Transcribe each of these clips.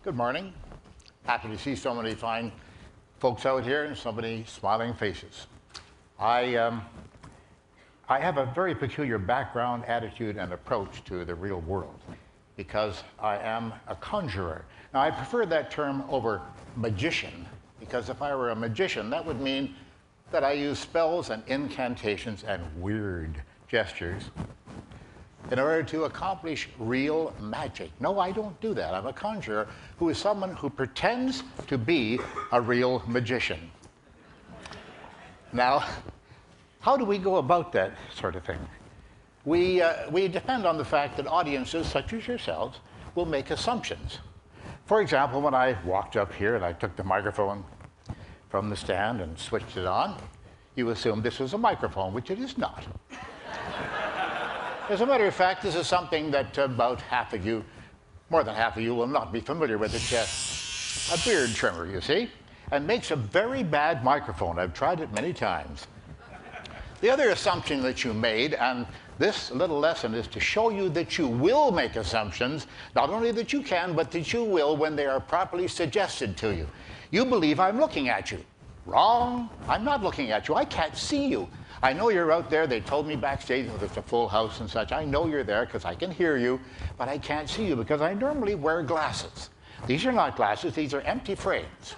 Good morning. Happy to see so many fine folks out here and so many smiling faces. I have a very peculiar background, attitude, and approach to the real world because I am a conjurer. Now, I prefer that term over magician because if I were a magician, that would mean that I use spells and incantations and weird gestures in order to accomplish real magic. No, I don't do that. I'm a conjurer who is someone who pretends to be a real magician. Now, how do we go about that sort of thing? We depend on the fact that audiences such as yourselves will make assumptions. For example, when I walked up here and I took the microphone from the stand and switched it on, you assumed this was a microphone, which it is not. As a matter of fact, this is something that about half of you, more than half of you, will not be familiar with. It's a beard trimmer, you see, and makes a very bad microphone. I've tried it many times. The other assumption that you made, and this little lesson is to show you that you will make assumptions, not only that you can, but that you will when they are properly suggested to you. You believe I'm looking at you. Wrong. I'm not looking at you. I can't see you. I know you're out there. They told me backstage that it's a full house and such. I know you're there because I can hear you, but I can't see you because I normally wear glasses. These are not glasses. These are empty frames.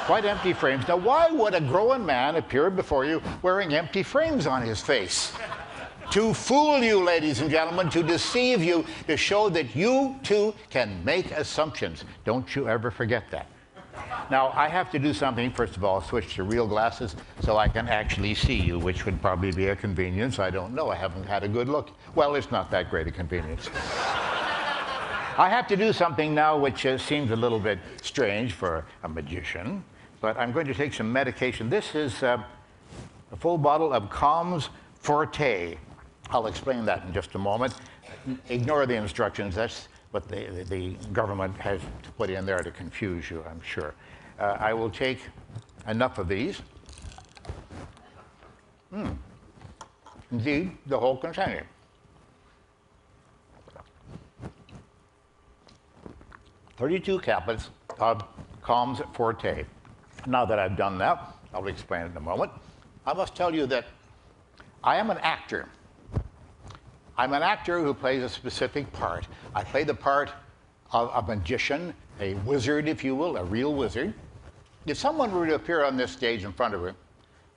Quite empty frames. Now, why would a grown man appear before you wearing empty frames on his face? To fool you, ladies and gentlemen, to deceive you, to show that you, too, can make assumptions. Don't you ever forget that. Now, I have to do something, first of all, switch to real glasses so I can actually see you, which would probably be a convenience. I don't know. I haven't had a good look. Well, it's not that great a convenience. I have to do something now which seems a little bit strange for a magician, but I'm going to take some medication. This is a full bottle of Calms Forte. I'll explain that in just a moment. Ignore the instructions. That's what the government has put in there to confuse you, I'm sure. I will take enough of these. Indeed, the whole container. $32 capsules of Calms Forte. Now that I've done that, I'll explain it in a moment. I must tell you that I am an actor. I'm an actor who plays a specific part. I play the part of a magician, a wizard, if you will, a real wizard. If someone were to appear on this stage in front of you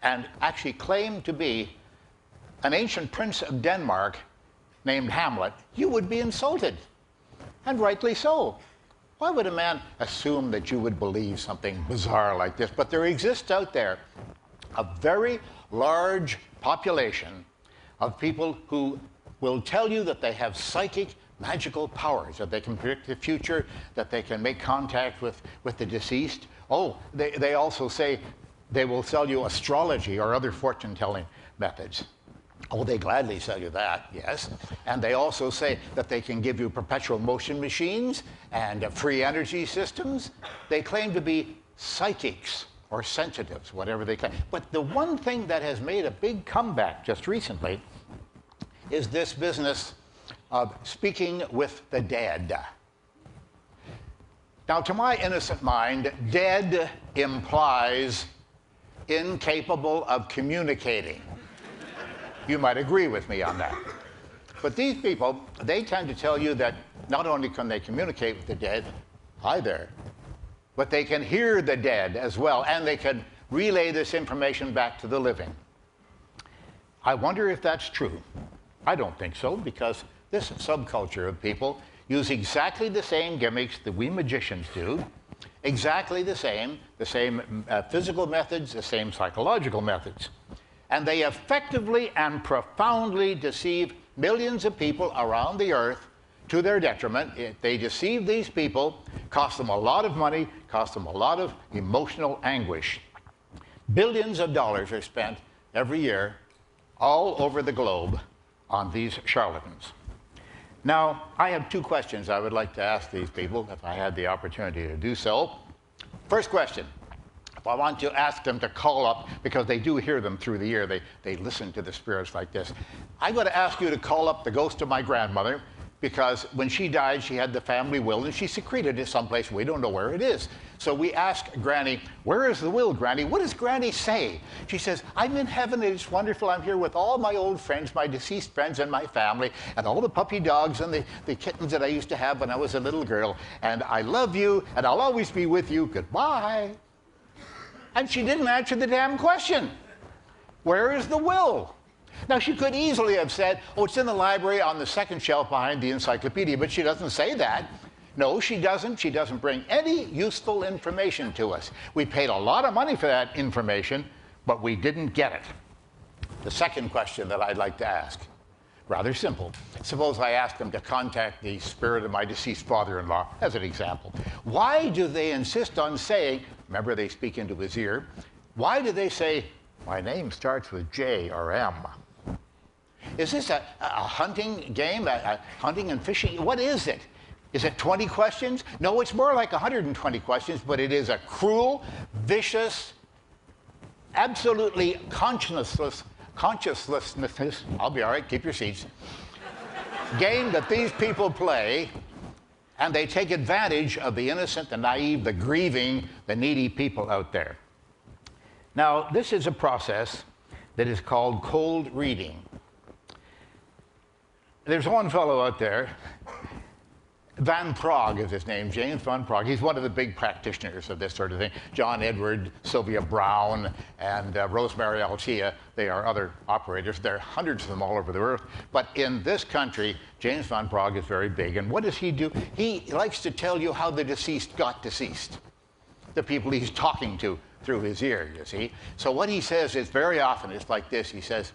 and actually claim to be an ancient prince of Denmark named Hamlet, you would be insulted, and rightly so. Why would a man assume that you would believe something bizarre like this? But there exists out there a very large population of people who will tell you that they have psychic, magical powers, that they can predict the future, that they can make contact with the deceased. Oh, they also say they will sell you astrology or other fortune-telling methods. Oh, they gladly sell you that, yes. And they also say that they can give you perpetual motion machines and free energy systems. They claim to be psychics or sensitives, whatever they claim. But the one thing that has made a big comeback just recently is this business of speaking with the dead. Now, to my innocent mind, dead implies incapable of communicating. You might agree with me on that. But these people, they tend to tell you that not only can they communicate with the dead, hi there, but they can hear the dead as well, and they can relay this information back to the living. I wonder if that's true. I don't think so, because this subculture of people use exactly the same gimmicks that we magicians do, exactly the same physical methods, the same psychological methods. And they effectively and profoundly deceive millions of people around the earth to their detriment. They deceive these people, cost them a lot of money, cost them a lot of emotional anguish. Billions of dollars are spent every year all over the globe on these charlatans. Now, I have two questions I would like to ask these people if I had the opportunity to do so. First question, if I want to ask them to call up, because they do hear them through the ear, they listen to the spirits like this. I'm going to ask you to call up the ghost of my grandmother, because when she died, she had the family will, and she secreted it someplace. We don't know where it is. So we ask Granny, where is the will, Granny? What does Granny say? She says, I'm in heaven, and it's wonderful. I'm here with all my old friends, my deceased friends and my family, and all the puppy dogs and the kittens that I used to have when I was a little girl. And I love you, and I'll always be with you. Goodbye. And she didn't answer the damn question. Where is the will? Now, she could easily have said, oh, it's in the library on the second shelf behind the encyclopedia, but she doesn't say that. No, she doesn't. She doesn't bring any useful information to us. We paid a lot of money for that information, but we didn't get it. The second question that I'd like to ask, rather simple. Suppose I ask them to contact the spirit of my deceased father-in-law, as an example. Why do they insist on saying, remember they speak into his ear, why do they say, my name starts with J or M? Is this a hunting game, a hunting and fishing? What is it? Is it 20 questions? No, it's more like 120 questions, but it is a cruel, vicious, absolutely conscienceless, I'll be all right, keep your seats, game that these people play, and they take advantage of the innocent, the naive, the grieving, the needy people out there. Now, this is a process that is called cold reading. There's one fellow out there, Van Prague is his name, James Van Prague. He's one of the big practitioners of this sort of thing. John Edward, Sylvia Brown, and Rosemary Altea, they are other operators. There are hundreds of them all over the earth. But in this country, James Van Prague is very big. And what does he do? He likes to tell you how the deceased got deceased, the people he's talking to through his ear, you see. So what he says is very often, it's like this. He says,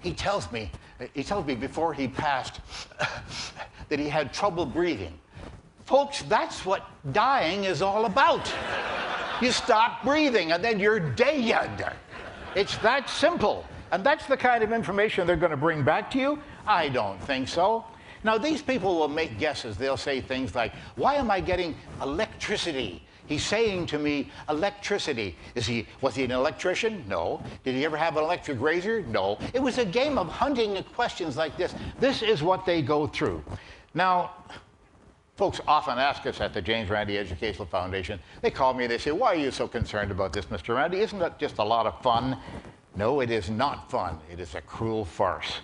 he tells me before he passed that he had trouble breathing. Folks, that's what dying is all about. You stop breathing and then you're dead. It's that simple. And that's the kind of information they're going to bring back to you? I don't think so. Now, these people will make guesses. They'll say things like, why am I getting electricity? He's saying to me, electricity. Was he an electrician? No. Did he ever have an electric razor? No. It was a game of hunting questions like this. This is what they go through. Now, folks often ask us at the James Randi Educational Foundation, they call me, they say, why are you so concerned about this, Mr. Randi? Isn't that just a lot of fun? No, it is not fun. It is a cruel farce.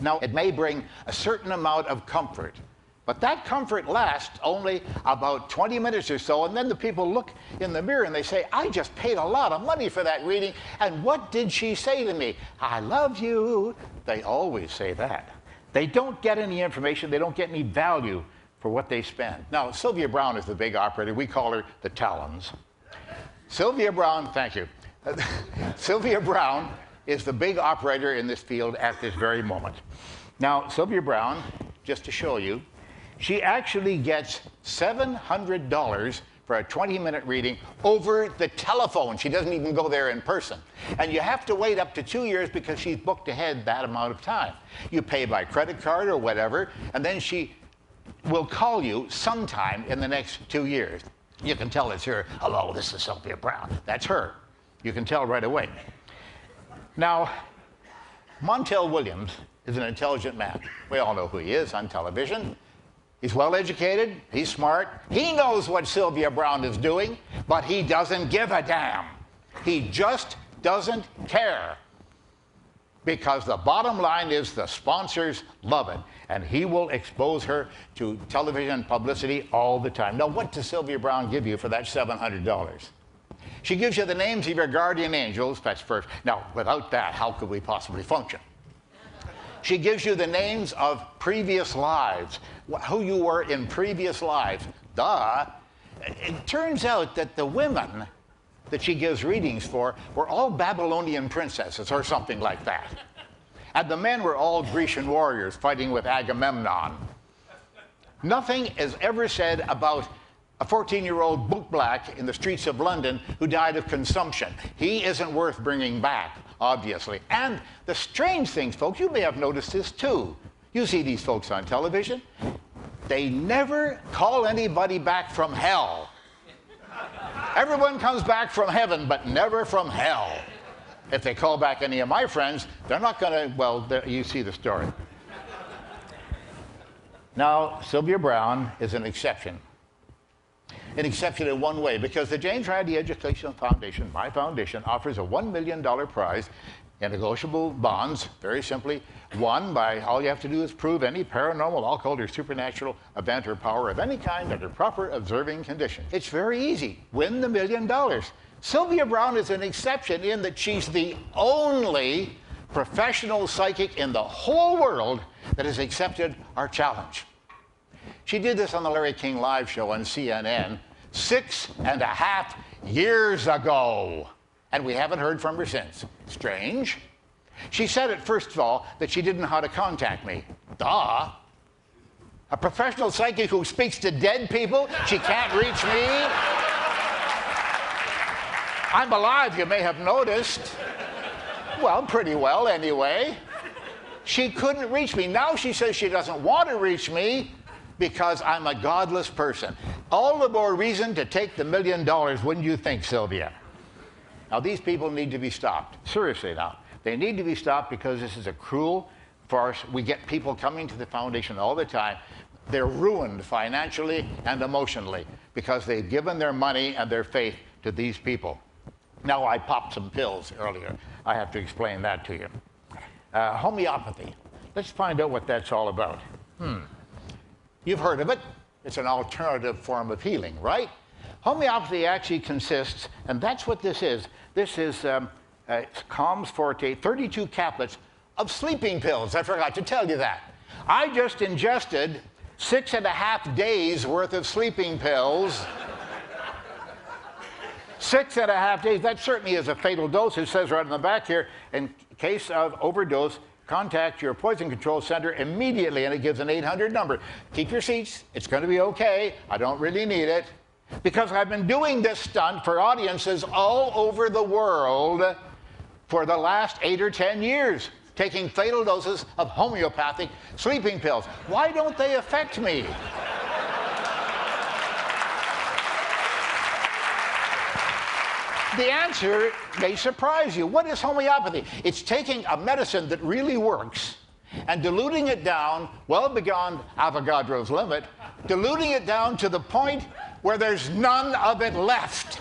Now, it may bring a certain amount of comfort, but that comfort lasts only about 20 minutes or so, and then the people look in the mirror and they say, I just paid a lot of money for that reading, and what did she say to me? I love you. They always say that. They don't get any information. They don't get any value for what they spend. Now, Sylvia Brown is the big operator. We call her the Talons. Sylvia Brown, thank you. Sylvia Brown is the big operator in this field at this very moment. Now, Sylvia Brown, just to show you, she actually gets $700 for a 20-minute reading over the telephone. She doesn't even go there in person. And you have to wait up to 2 years because she's booked ahead that amount of time. You pay by credit card or whatever, and then she will call you sometime in the next 2 years. You can tell it's her. Hello, this is Sylvia Brown. That's her. You can tell right away. Now, Montel Williams is an intelligent man. We all know who he is on television. He's well-educated, he's smart, he knows what Sylvia Brown is doing, but he doesn't give a damn. He just doesn't care. Because the bottom line is the sponsors love it, and he will expose her to television publicity all the time. Now, what does Sylvia Brown give you for that $700? She gives you the names of your guardian angels, that's first. Now, without that, how could we possibly function? She gives you the names of previous lives, who you were in previous lives. Duh. It turns out that the women that she gives readings for were all Babylonian princesses or something like that. And the men were all Grecian warriors fighting with Agamemnon. Nothing is ever said about a 14-year-old bootblack in the streets of London who died of consumption. He isn't worth bringing back, obviously. And the strange things, folks, you may have noticed this too. You see these folks on television. They never call anybody back from hell. Everyone comes back from heaven, but never from hell. If they call back any of my friends, they're not going to, well, you see the story. Now, Sylvia Browne is an exception. An exception in one way, because the James Randi Educational Foundation, my foundation, offers a $1 million prize in negotiable bonds, very simply, won by all you have to do is prove any paranormal, occult, or supernatural event or power of any kind under proper observing conditions. It's very easy. Win the $1 million. Sylvia Browne is an exception in that she's the only professional psychic in the whole world that has accepted our challenge. She did this on the Larry King Live show on CNN 6.5 years ago, and we haven't heard from her since. Strange. She said it, first of all, that she didn't know how to contact me. Duh. A professional psychic who speaks to dead people, she can't reach me? I'm alive, you may have noticed. Well, pretty well, anyway. She couldn't reach me. Now she says she doesn't want to reach me because I'm a godless person. All the more reason to take the $1 million, wouldn't you think, Sylvia? Now, these people need to be stopped. Seriously now. They need to be stopped because this is a cruel farce. We get people coming to the foundation all the time. They're ruined financially and emotionally because they've given their money and their faith to these people. Now, I popped some pills earlier. I have to explain that to you. Homeopathy. Let's find out what that's all about. You've heard of it. It's an alternative form of healing, right? Homeopathy actually consists, and that's what this is. This is Calms Forte, 32 caplets of sleeping pills. I forgot to tell you that. I just ingested 6.5 days worth of sleeping pills. 6.5 days, that certainly is a fatal dose. It says right on the back here, in case of overdose, contact your poison control center immediately, and it gives an 800 number. Keep your seats, it's going to be okay. I don't really need it. Because I've been doing this stunt for audiences all over the world for the last 8 or 10 years, taking fatal doses of homeopathic sleeping pills. Why don't they affect me? The answer may surprise you. What is homeopathy? It's taking a medicine that really works and diluting it down, well beyond Avogadro's limit, diluting it down to the point where there's none of it left.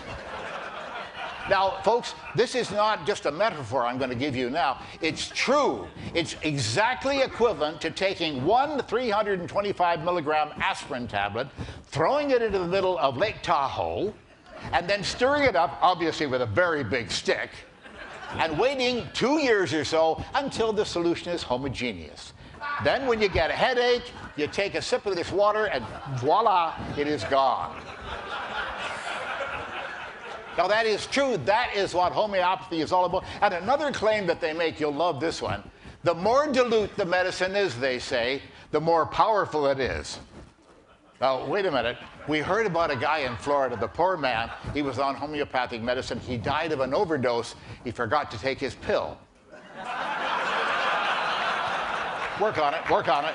Now, folks, this is not just a metaphor I'm going to give you now. It's true. It's exactly equivalent to taking one 325 milligram aspirin tablet, throwing it into the middle of Lake Tahoe, and then stirring it up, obviously with a very big stick, and waiting 2 years or so until the solution is homogeneous. Then when you get a headache, you take a sip of this water and voila, it is gone. Now that is true. That is what homeopathy is all about. And another claim that they make, you'll love this one, the more dilute the medicine is, they say, the more powerful it is. Now, wait a minute. We heard about a guy in Florida, the poor man, he was on homeopathic medicine. He died of an overdose. He forgot to take his pill. Work on it, work on it.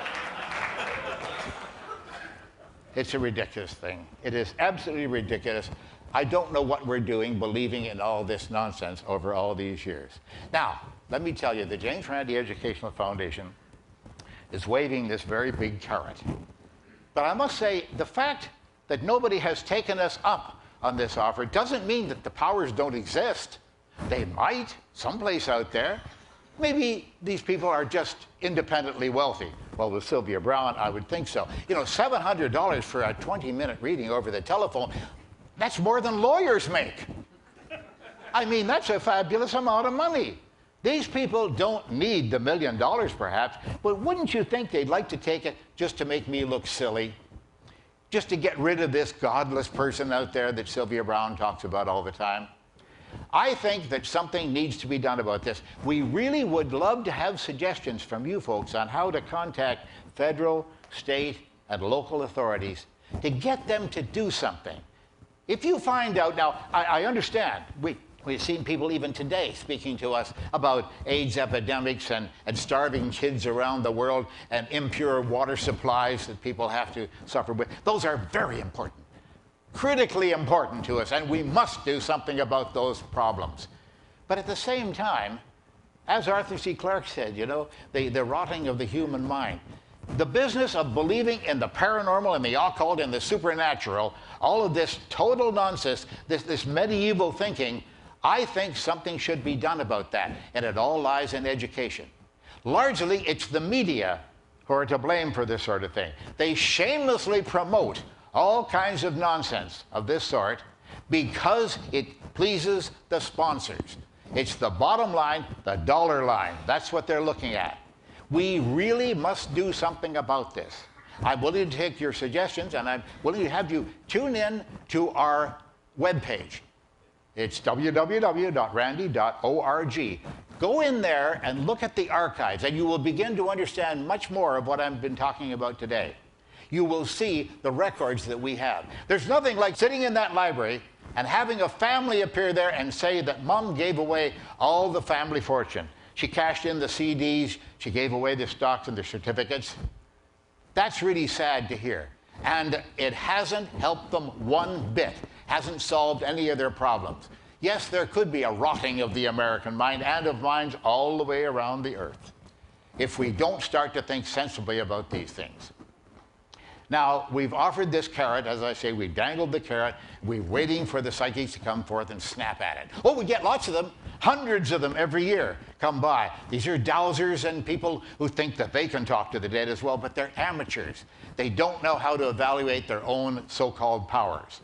It's a ridiculous thing. It is absolutely ridiculous. I don't know what we're doing believing in all this nonsense over all these years. Now, let me tell you, the James Randi Educational Foundation is waving this very big carrot. But I must say, the fact that nobody has taken us up on this offer doesn't mean that the powers don't exist. They might, someplace out there. Maybe these people are just independently wealthy. Well, with Sylvia Browne, I would think so. You know, $700 for a 20-minute reading over the telephone, that's more than lawyers make. I mean, that's a fabulous amount of money. These people don't need the $1 million, perhaps, but wouldn't you think they'd like to take it just to make me look silly? Just to get rid of this godless person out there that Sylvia Browne talks about all the time? I think that something needs to be done about this. We really would love to have suggestions from you folks on how to contact federal, state, and local authorities to get them to do something. If you find out, now, I understand, we've seen people even today speaking to us about AIDS epidemics and starving kids around the world and impure water supplies that people have to suffer with. Those are very important, critically important to us, and we must do something about those problems. But at the same time, as Arthur C. Clarke said, you know, the rotting of the human mind. The business of believing in the paranormal and the occult and the supernatural, all of this total nonsense, this medieval thinking, I think something should be done about that, and it all lies in education. Largely, it's the media who are to blame for this sort of thing. They shamelessly promote all kinds of nonsense of this sort because it pleases the sponsors. It's the bottom line, the dollar line. That's what they're looking at. We really must do something about this. I'm willing to take your suggestions, and I'm willing to have you tune in to our webpage. It's www.randi.org. Go in there and look at the archives, and you will begin to understand much more of what I've been talking about today. You will see the records that we have. There's nothing like sitting in that library and having a family appear there and say that Mom gave away all the family fortune. She cashed in the CDs, she gave away the stocks and the certificates. That's really sad to hear. And it hasn't helped them one bit, hasn't solved any of their problems. Yes, there could be a rotting of the American mind and of minds all the way around the earth if we don't start to think sensibly about these things. Now, we've offered this carrot, as I say, we've dangled the carrot, we're waiting for the psychics to come forth and snap at it. Oh, we get lots of them, hundreds of them every year come by. These are dowsers and people who think that they can talk to the dead as well, but they're amateurs. They don't know how to evaluate their own so-called powers.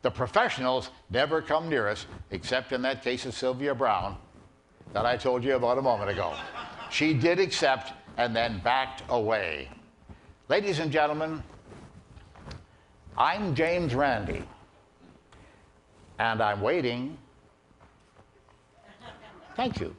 The professionals never come near us, except in that case of Sylvia Brown that I told you about a moment ago. She did accept and then backed away. Ladies and gentlemen, I'm James Randi, and I'm waiting. Thank you.